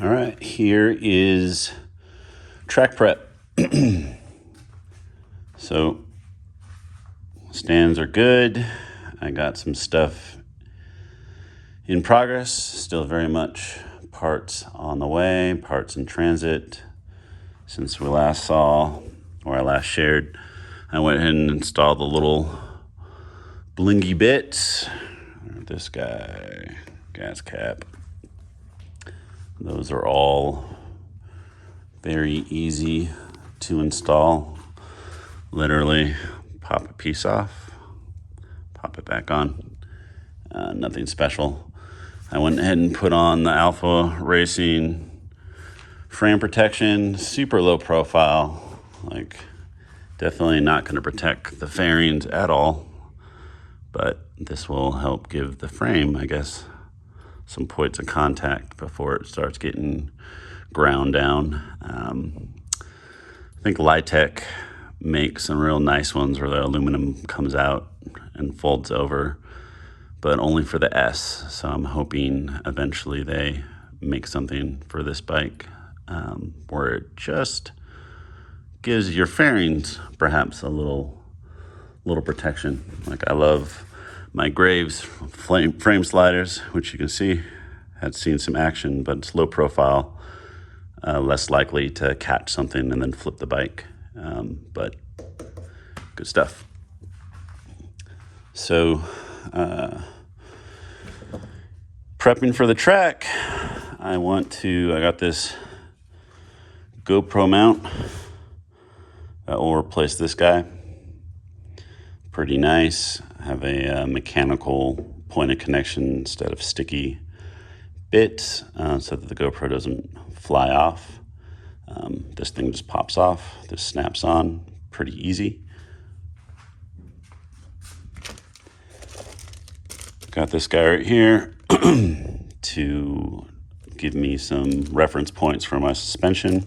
All right, here is track prep. So stands are good. I got some stuff in progress, still very much parts on the way, parts in transit. Since we last saw, or I last shared, I went ahead and installed the little blingy bits. This guy, gas cap. Those are all very easy to install. Literally pop a piece off, pop it back on. Nothing special. I went ahead and put on the Alpha Racing frame protection, super low profile, like definitely not going to protect the fairings at all, but this will help give the frame, I guess, some points of contact before it starts getting ground down. I think Litec makes some real nice ones where the aluminum comes out and folds over, but only for the S. So I'm hoping eventually they make something for this bike where it just gives your fairings perhaps a little protection. Like I love my Graves frame sliders, which you can see had seen some action, but it's low profile, less likely to catch something and then flip the bike. But good stuff. So prepping for the track, I got this GoPro mount that will replace this guy. Pretty nice. I have a mechanical point of connection instead of sticky bits so that the GoPro doesn't fly off. This thing just pops off. This snaps on. Pretty easy. Got this guy right here to give me some reference points for my suspension.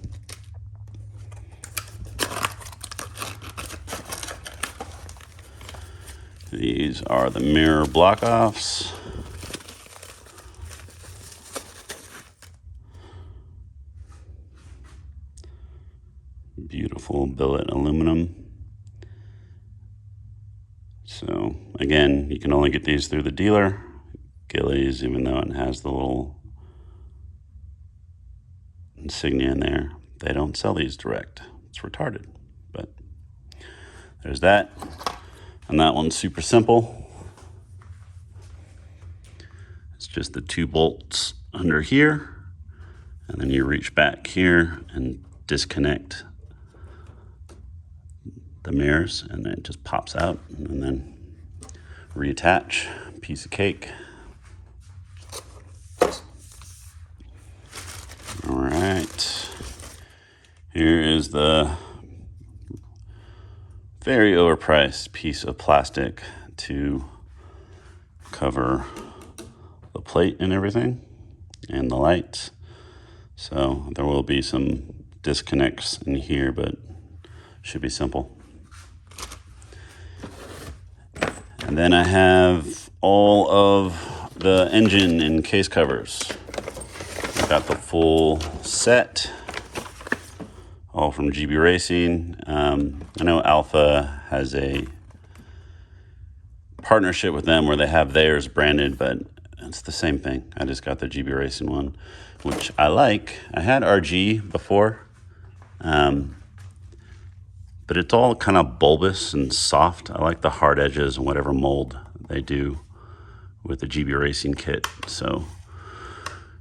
These are the mirror block-offs. Beautiful billet aluminum. So again, you can only get these through the dealer. Gillies, even though it has the little insignia in there, they don't sell these direct. It's retarded, but there's that. And that one's super simple. It's just the 2 bolts under here, and then you reach back here and disconnect the mirrors, and then it just pops out, and then reattach. Piece of cake. All right. Here is the very overpriced piece of plastic to cover the plate and everything and the lights. So there will be some disconnects in here, but should be simple. And then I have all of the engine and case covers. I've got the full set, all from GB Racing. I know Alpha has a partnership with them where they have theirs branded, but it's the same thing. I just got the GB Racing one, which I like. I had RG before, but it's all kind of bulbous and soft. I like the hard edges and whatever mold they do with the GB Racing kit. So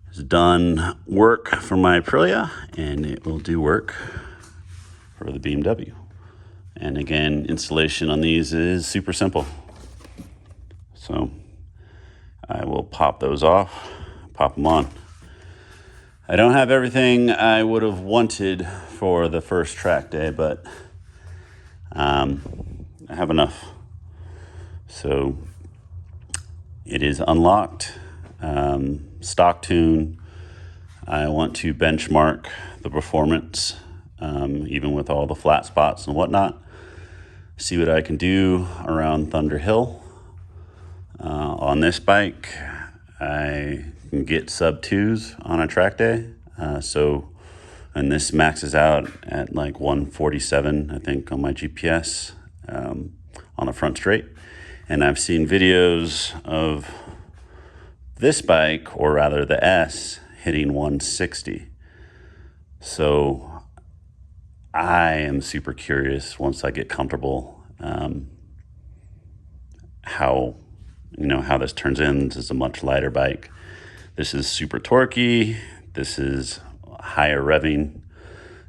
it's done work for my Aprilia, and it will do work for the BMW. And again, installation on these is super simple. So I will pop those off, pop them on. I don't have everything I would have wanted for the first track day, but I have enough. So it is unlocked, stock tune. I want to benchmark the performance, even with all the flat spots and whatnot. See what I can do around Thunder Hill. On this bike, I can get sub 2s on a track day. And this maxes out at like 147, I think, on my GPS on the front straight. And I've seen videos of this bike, or rather the S, hitting 160. So I am super curious once I get comfortable how this turns in. This is a much lighter bike. This is super torquey. This is a higher revving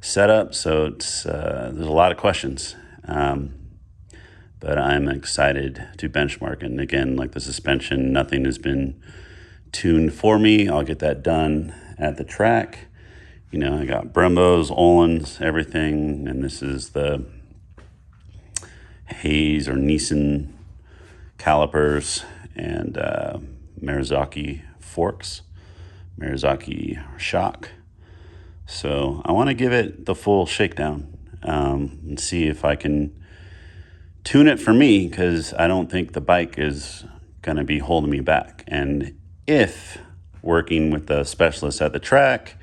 setup. So it's there's a lot of questions. But I'm excited to benchmark. And again, like the suspension, nothing has been tuned for me. I'll get that done at the track. I got Brembos, Öhlins, everything. And this is the Hayes or Nissan calipers and Marizaki forks, Marizaki shock. So I want to give it the full shakedown and see if I can tune it for me, because I don't think the bike is going to be holding me back. And if working with the specialists at the track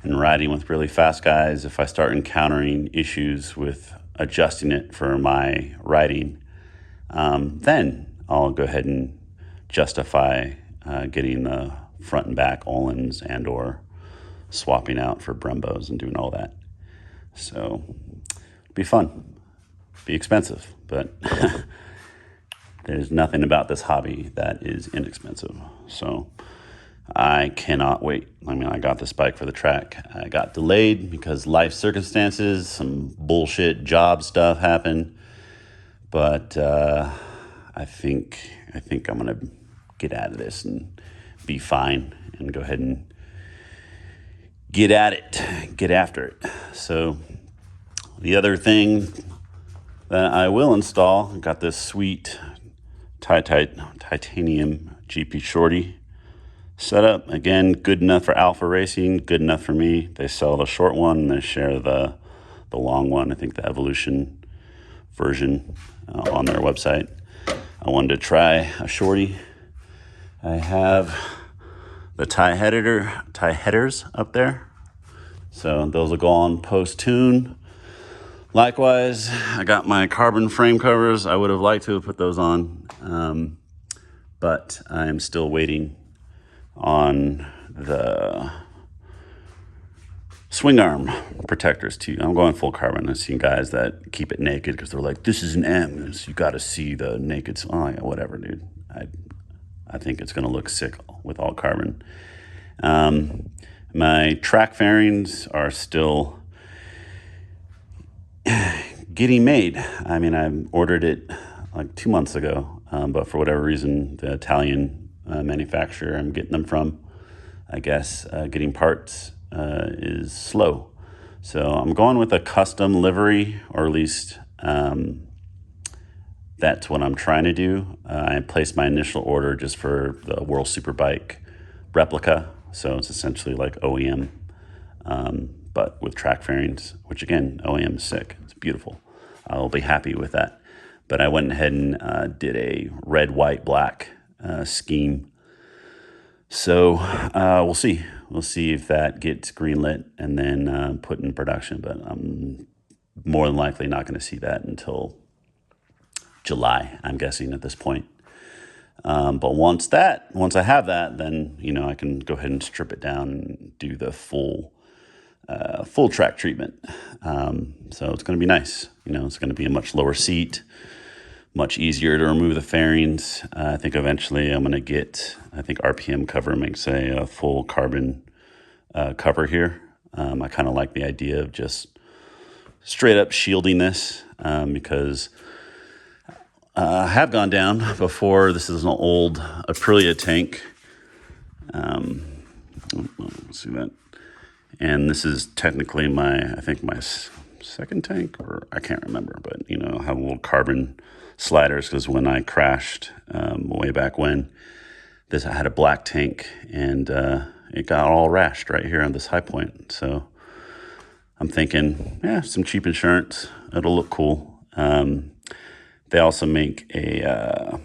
and riding with really fast guys, if I start encountering issues with adjusting it for my riding, then I'll go ahead and justify getting the front and back Öhlins and or swapping out for Brembos and doing all that. So it'll be fun, be expensive, but there's nothing about this hobby that is inexpensive. So I cannot wait. I got this bike for the track. I got delayed because life circumstances, some bullshit job stuff happened. But I think I'm gonna get out of this and be fine and go ahead and get at it, get after it. So the other thing that I will install, I got this sweet titanium GP Shorty setup. Again, good enough for alpha racing, good enough for me. They sell the short one and they share the long one. I think the Evolution version on their website. I wanted to try a shorty. I have the tie headers up there. So those will go on post-tune. Likewise, I got my carbon frame covers. I would have liked to have put those on, but I'm still waiting on the swing arm protectors too. I'm going full carbon. I've seen guys that keep it naked because they're like, this is an M, so you got to see the naked. Oh, whatever, dude. I think it's going to look sick with all carbon. My track fairings are still getting made. I ordered it like 2 months ago, but for whatever reason, the Italian manufacturer I'm getting them from, I guess getting parts is slow. So I'm going with a custom livery, or at least that's what I'm trying to do. I placed my initial order just for the World Superbike replica. So it's essentially like OEM, but with track fairings, which again, OEM is sick. It's beautiful. I'll be happy with that. But I went ahead and did a red, white, black scheme. So we'll see. We'll see if that gets greenlit and then put in production. But I'm more than likely not going to see that until July, I'm guessing at this point. But once I have that, then I can go ahead and strip it down and do the full track treatment. So it's going to be nice. It's going to be a much lower seat, much easier to remove the fairings. I think eventually I'm going to get, I think RPM cover makes a full carbon cover here. I kind of like the idea of just straight up shielding this because I have gone down before. This is an old Aprilia tank. Let's see that. And this is technically my second tank, or I can't remember, but I have little carbon sliders because when I crashed way back when, I had a black tank and it got all rashed right here on this high point. So I'm thinking, some cheap insurance, it'll look cool. They also make a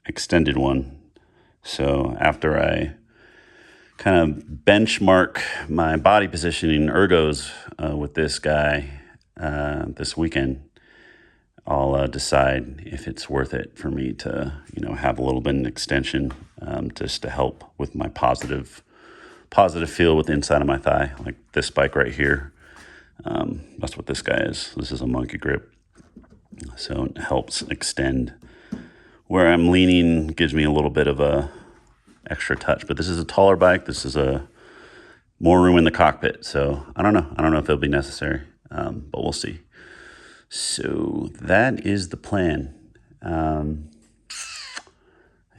extended one. So after I kind of benchmark my body positioning ergos with this guy this weekend. I'll decide if it's worth it for me to, have a little bit of extension just to help with my positive feel with the inside of my thigh, like this bike right here. That's what this guy is. This is a monkey grip. So it helps extend where I'm leaning, gives me a little bit of a extra touch. But this is a taller bike. This is a more room in the cockpit. So I don't know. I don't know if it'll be necessary, but we'll see. So that is the plan. I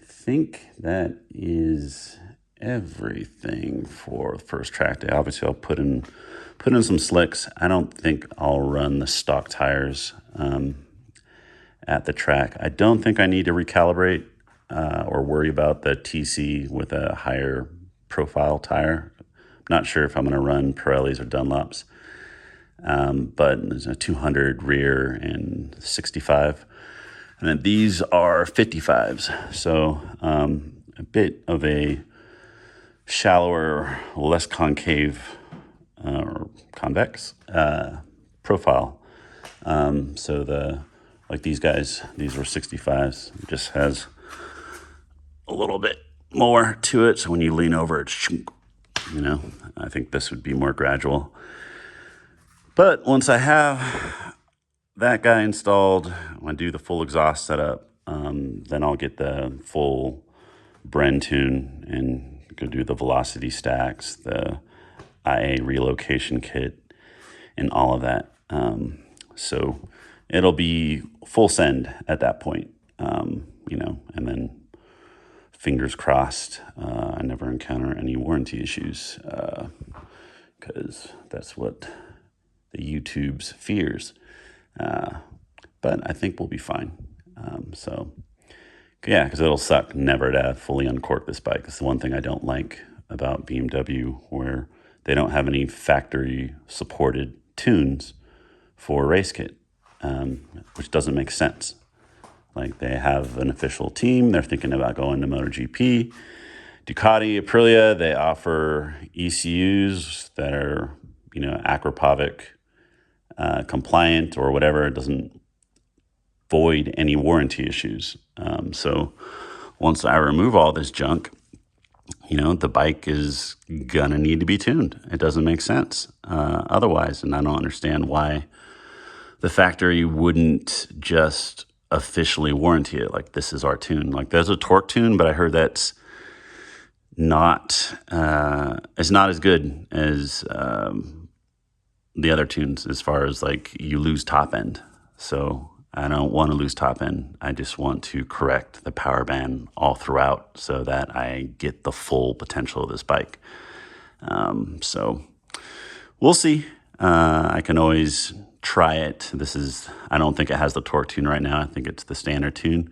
think that is everything for the first track day. Obviously, I'll put in some slicks. I don't think I'll run the stock tires at the track. I don't think I need to recalibrate or worry about the TC with a higher profile tire. Not sure if I'm going to run Pirellis or Dunlops, but there's a 200 rear and 65. And then these are 55s. So a bit of a shallower, less concave or convex profile. So like these guys, these were 65s. It just has a little bit more to it. So when you lean over, it's, I think this would be more gradual. But once I have that guy installed, when I do the full exhaust setup, then I'll get the full Bren tune and go do the velocity stacks, the IA relocation kit, and all of that. So it'll be full send at that point, and then fingers crossed, I never encounter any warranty issues, because that's what the YouTube's fears. But I think we'll be fine. Because it'll suck never to fully uncork this bike. It's the one thing I don't like about BMW, where they don't have any factory supported tunes for race kit, which doesn't make sense. Like, they have an official team. They're thinking about going to MotoGP. Ducati, Aprilia, they offer ECUs that are, Aquapovic compliant or whatever. It doesn't void any warranty issues. So once I remove all this junk, the bike is gonna need to be tuned. It doesn't make sense otherwise, and I don't understand why the factory wouldn't just officially warranty it. Like, this is our tune. Like, there's a torque tune, but I heard that's not it's not as good as the other tunes, as far as like you lose top end. So I don't want to lose top end. I just want to correct the power band all throughout so that I get the full potential of this bike. So we'll see. I can always try it. I don't think it has the torque tune right now. I think it's the standard tune.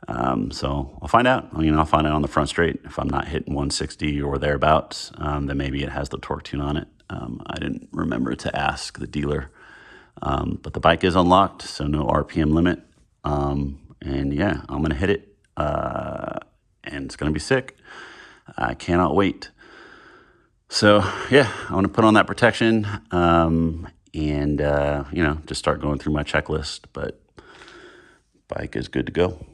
So I'll find out. I'll find out on the front straight. If I'm not hitting 160 or thereabouts, then maybe it has the torque tune on it. I didn't remember to ask the dealer. But the bike is unlocked, so no RPM limit. And yeah, I'm going to hit it. And it's going to be sick. I cannot wait. So yeah, I want to put on that protection. And just start going through my checklist. But bike is good to go.